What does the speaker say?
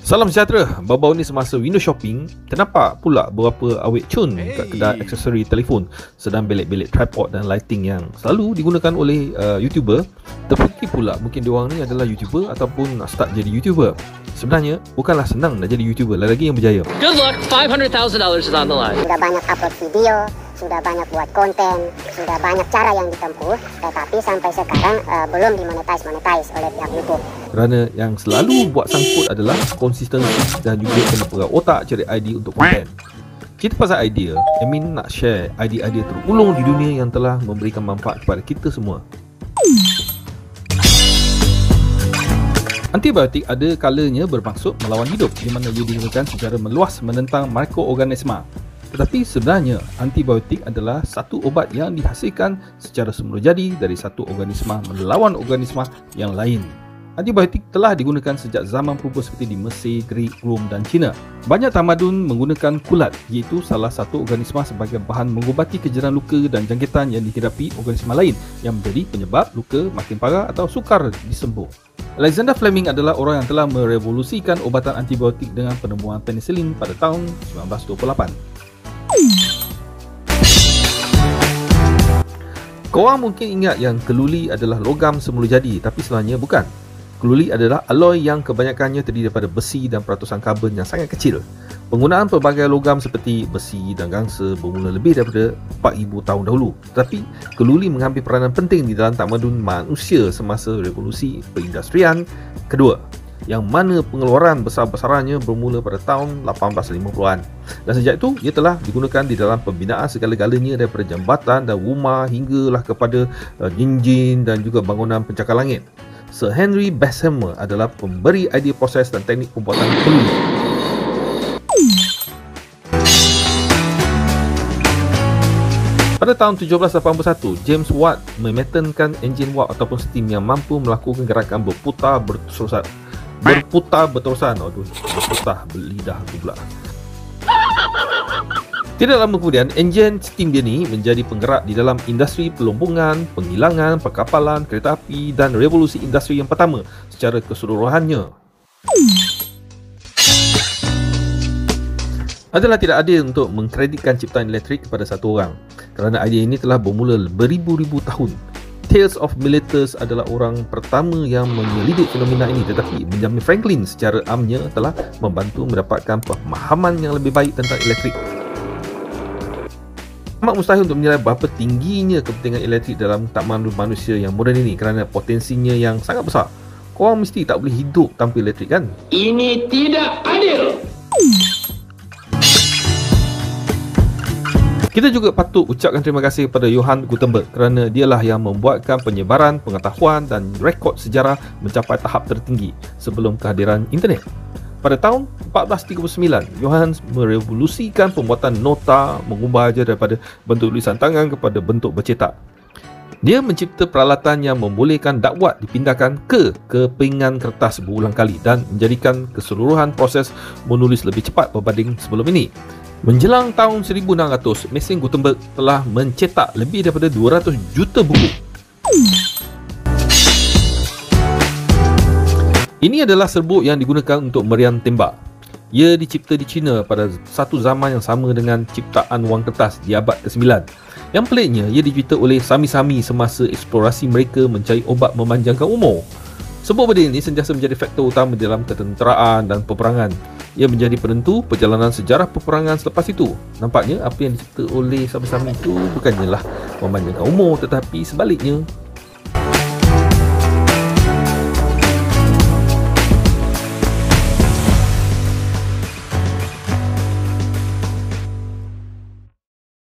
Salam sejahtera. Baru-baru ni semasa window shopping, terdapat pula beberapa awet cun kat kedai aksesori telefon sedang belik-belik tripod dan lighting yang selalu digunakan oleh YouTuber. Terfikir pula mungkin diorang ni adalah YouTuber ataupun nak start jadi YouTuber. Sebenarnya bukanlah senang nak jadi YouTuber, lagi yang berjaya. Good luck, $500,000 is on the line. Sudah banyak upload video, sudah banyak buat konten, sudah banyak cara yang ditempuh, tetapi sampai sekarang belum dimonetize oleh pihak YouTube. Kerana yang selalu buat sangkut adalah konsistensi dan juga kena pegang otak cari idea untuk konten. Cerita pasal idea, Amin nak share idea-idea terulung di dunia yang telah memberikan manfaat kepada kita semua. Antibiotik ada kalanya bermaksud melawan hidup, di mana ia digunakan secara meluas menentang mikroorganisma. Tetapi sebenarnya antibiotik adalah satu ubat yang dihasilkan secara semula jadi dari satu organisma melawan organisma yang lain. Antibiotik telah digunakan sejak zaman purba seperti di Mesir, Greek, Rom dan China. Banyak tamadun menggunakan kulat, iaitu salah satu organisma sebagai bahan mengubati kejeran luka dan jangkitan yang dihadapi organisma lain yang menjadi penyebab luka makin parah atau sukar disembuh. Alexander Fleming adalah orang yang telah merevolusikan ubatan antibiotik dengan penemuan penicillin pada tahun 1928. Korang mungkin ingat yang keluli adalah logam semula jadi, tapi sebenarnya bukan. Keluli adalah alloy yang kebanyakannya terdiri daripada besi dan peratusan karbon yang sangat kecil. Penggunaan pelbagai logam seperti besi dan gangsa bermula lebih daripada 4,000 tahun dahulu. Tetapi keluli mengambil peranan penting di dalam tamadun manusia semasa revolusi perindustrian kedua, yang mana pengeluaran besar-besarannya bermula pada tahun 1850-an. Dan sejak itu, ia telah digunakan di dalam pembinaan segala-galanya daripada jambatan dan rumah hinggalah kepada enjin dan juga bangunan pencakar langit. Sir Henry Bessemer adalah pemberi idea proses dan teknik pembuatan keluli. Pada tahun 1781, James Watt mematenkan enjin warp ataupun steam yang mampu melakukan gerakan berputar berterusan. Berputar berlidah pula. Tidak lama kemudian, enjin steam dia ni menjadi penggerak di dalam industri pelompongan, penghilangan, perkapalan, kereta api dan revolusi industri yang pertama secara keseluruhannya. Adalah tidak adil untuk mengkreditkan ciptaan elektrik kepada satu orang, kerana idea ini telah bermula beribu-ribu tahun. Tales of Miletus adalah orang pertama yang menyelidik fenomena ini, tetapi Benjamin Franklin secara amnya telah membantu mendapatkan pemahaman yang lebih baik tentang elektrik. Amat mustahil untuk menilai berapa tingginya kepentingan elektrik dalam tamadun manusia yang moden ini kerana potensinya yang sangat besar. Korang mesti tak boleh hidup tanpa elektrik, kan? Ini tidak adil. Kita juga patut ucapkan terima kasih kepada Johann Gutenberg kerana dialah yang membuatkan penyebaran pengetahuan dan rekod sejarah mencapai tahap tertinggi sebelum kehadiran internet. Pada tahun 1439, Johannes merevolusikan pembuatan nota, mengubahnya daripada bentuk tulisan tangan kepada bentuk bercetak. Dia mencipta peralatan yang membolehkan dakwat dipindahkan ke kepingan kertas berulang kali dan menjadikan keseluruhan proses menulis lebih cepat berbanding sebelum ini. Menjelang tahun 1600, mesin Gutenberg telah mencetak lebih daripada 200 juta buku. Ini adalah serbuk yang digunakan untuk meriam tembak. Ia dicipta di China pada satu zaman yang sama dengan ciptaan wang kertas di abad ke-9. Yang peliknya, ia dicipta oleh Sami-Sami semasa eksplorasi mereka mencari obat memanjangkan umur. Serbuk bedil ini sentiasa menjadi faktor utama dalam ketenteraan dan peperangan. Ia menjadi penentu perjalanan sejarah peperangan selepas itu. Nampaknya apa yang dicipta oleh Sami-Sami itu bukannya memanjangkan umur, tetapi sebaliknya.